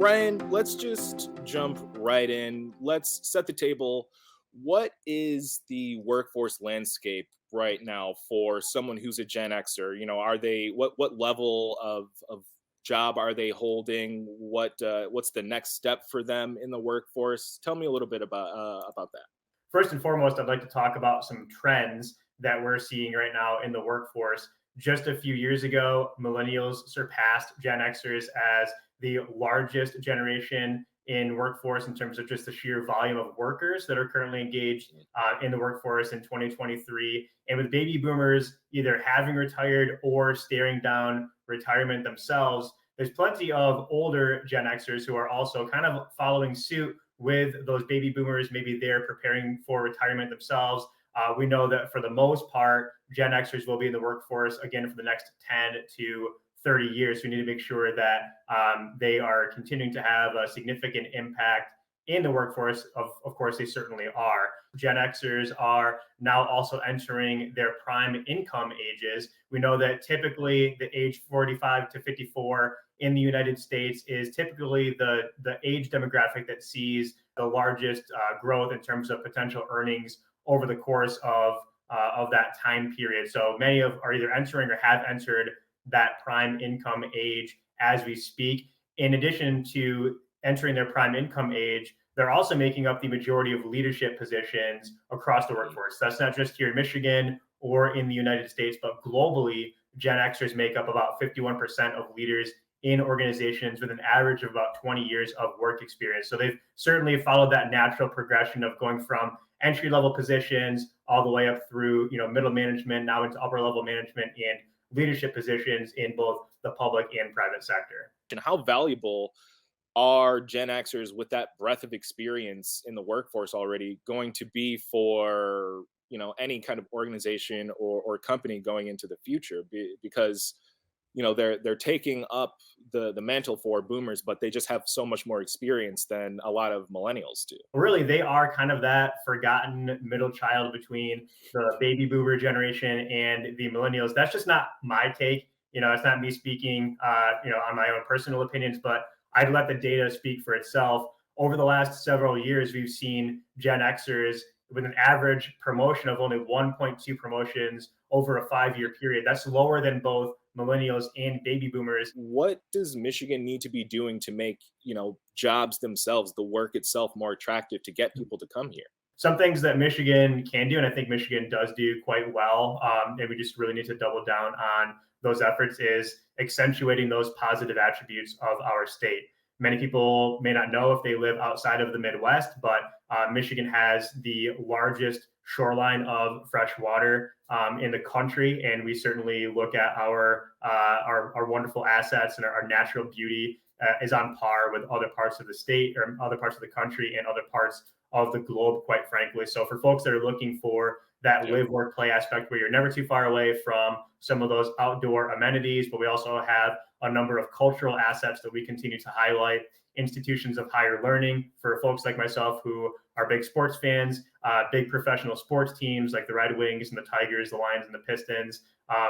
Ryan, let's just jump right in. Let's set the table. What is the workforce landscape right now for someone who's a Gen Xer? Are they what level of job are they holding? What's the next step for them in the workforce? Tell me a little bit about that. First and foremost, I'd like to talk about some trends that we're seeing right now in the workforce. Just a few years ago, millennials surpassed Gen Xers as the largest generation in workforce in terms of just the sheer volume of workers that are currently engaged in the workforce in 2023. And with baby boomers either having retired or staring down retirement themselves, there's plenty of older Gen Xers who are also kind of following suit with those baby boomers. Maybe they're preparing for retirement themselves. We know that for the most part, Gen Xers will be in the workforce again for the next 10 to 30 years. We need to make sure that they are continuing to have a significant impact in the workforce. Of course, they certainly are. Gen Xers are now also entering their prime income ages. We know that typically the age 45 to 54 in the United States is typically the age demographic that sees the largest growth in terms of potential earnings over the course of that time period. So many are either entering or have entered that prime income age as we speak. In addition to entering their prime income age, they're also making up the majority of leadership positions across the workforce. That's not just here in Michigan or in the United States, but globally, Gen Xers make up about 51% of leaders in organizations with an average of about 20 years of work experience. So they've certainly followed that natural progression of going from entry-level positions all the way up through, middle management, now into upper-level management and leadership positions in both the public and private sector. And how valuable are Gen Xers with that breadth of experience in the workforce already going to be for any kind of organization or company going into the future? Because they're taking up the mantle for boomers, but they just have so much more experience than a lot of millennials do. Really, they are kind of that forgotten middle child between the baby boomer generation and the millennials. That's just not my take. It's not me speaking, on my own personal opinions, but I'd let the data speak for itself. Over the last several years, we've seen Gen Xers with an average promotion of only 1.2 promotions over a 5-year period. That's lower than both millennials and baby boomers. What does Michigan need to be doing to make, jobs themselves, the work itself, more attractive to get people to come here? Some things that Michigan can do, and I think Michigan does do quite well, and we just really need to double down on those efforts, is accentuating those positive attributes of our state. Many people may not know if they live outside of the Midwest, but Michigan has the largest shoreline of fresh water in the country, and we certainly look at our wonderful assets, and our natural beauty is on par with other parts of the state or other parts of the country and other parts of the globe, quite frankly. So for folks that are looking for that live, work, play aspect where you're never too far away from some of those outdoor amenities, but we also have a number of cultural assets that we continue to highlight, institutions of higher learning for folks like myself who are big sports fans, big professional sports teams like the Red Wings and the Tigers, the Lions and the Pistons.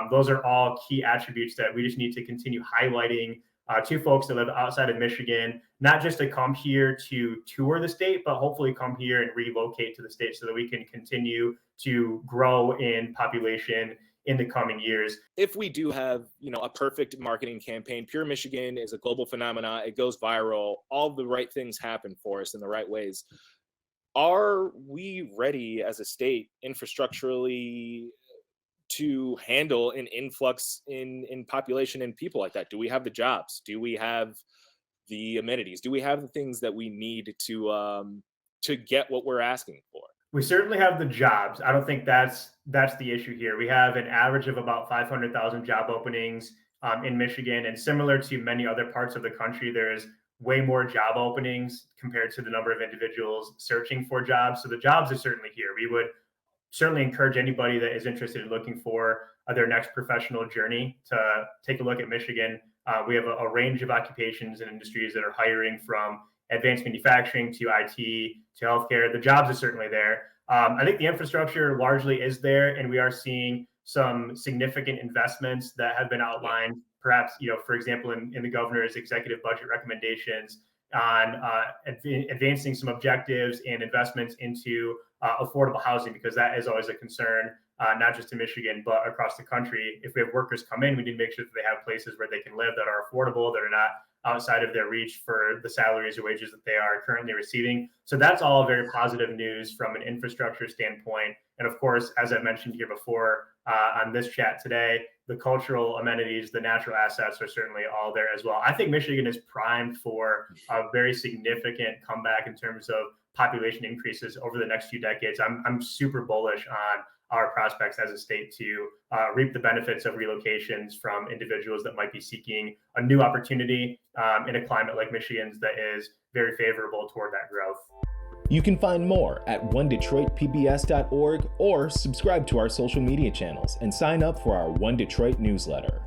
Those are all key attributes that we just need to continue highlighting to folks that live outside of Michigan, not just to come here to tour the state, but hopefully come here and relocate to the state so that we can continue to grow in population in the coming years. If we do have, a perfect marketing campaign, Pure Michigan is a global phenomena. It goes viral. All the right things happen for us in the right ways. Are we ready as a state infrastructurally to handle an influx in population and people like that? Do we have the jobs? Do we have the amenities? Do we have the things that we need to get what we're asking for? We certainly have the jobs. I don't think that's the issue here. We have an average of about 500,000 job openings in Michigan, and similar to many other parts of the country, there's way more job openings compared to the number of individuals searching for jobs. So the jobs are certainly here. We would certainly encourage anybody that is interested in looking for their next professional journey to take a look at Michigan. We have a range of occupations and industries that are hiring, from advanced manufacturing to IT to healthcare. The jobs are certainly there. I think the infrastructure largely is there, and we are seeing some significant investments that have been outlined, perhaps, for example, in the governor's executive budget recommendations on advancing some objectives and investments into affordable housing, because that is always a concern, not just in Michigan, but across the country. If we have workers come in, we need to make sure that they have places where they can live that are affordable, that are not outside of their reach for the salaries or wages that they are currently receiving. So that's all very positive news from an infrastructure standpoint. And of course, as I mentioned here before on this chat today, the cultural amenities, the natural assets are certainly all there as well. I think Michigan is primed for a very significant comeback in terms of population increases over the next few decades. I'm super bullish on our prospects as a state to reap the benefits of relocations from individuals that might be seeking a new opportunity in a climate like Michigan's that is very favorable toward that growth. You can find more at onedetroitpbs.org or subscribe to our social media channels and sign up for our One Detroit newsletter.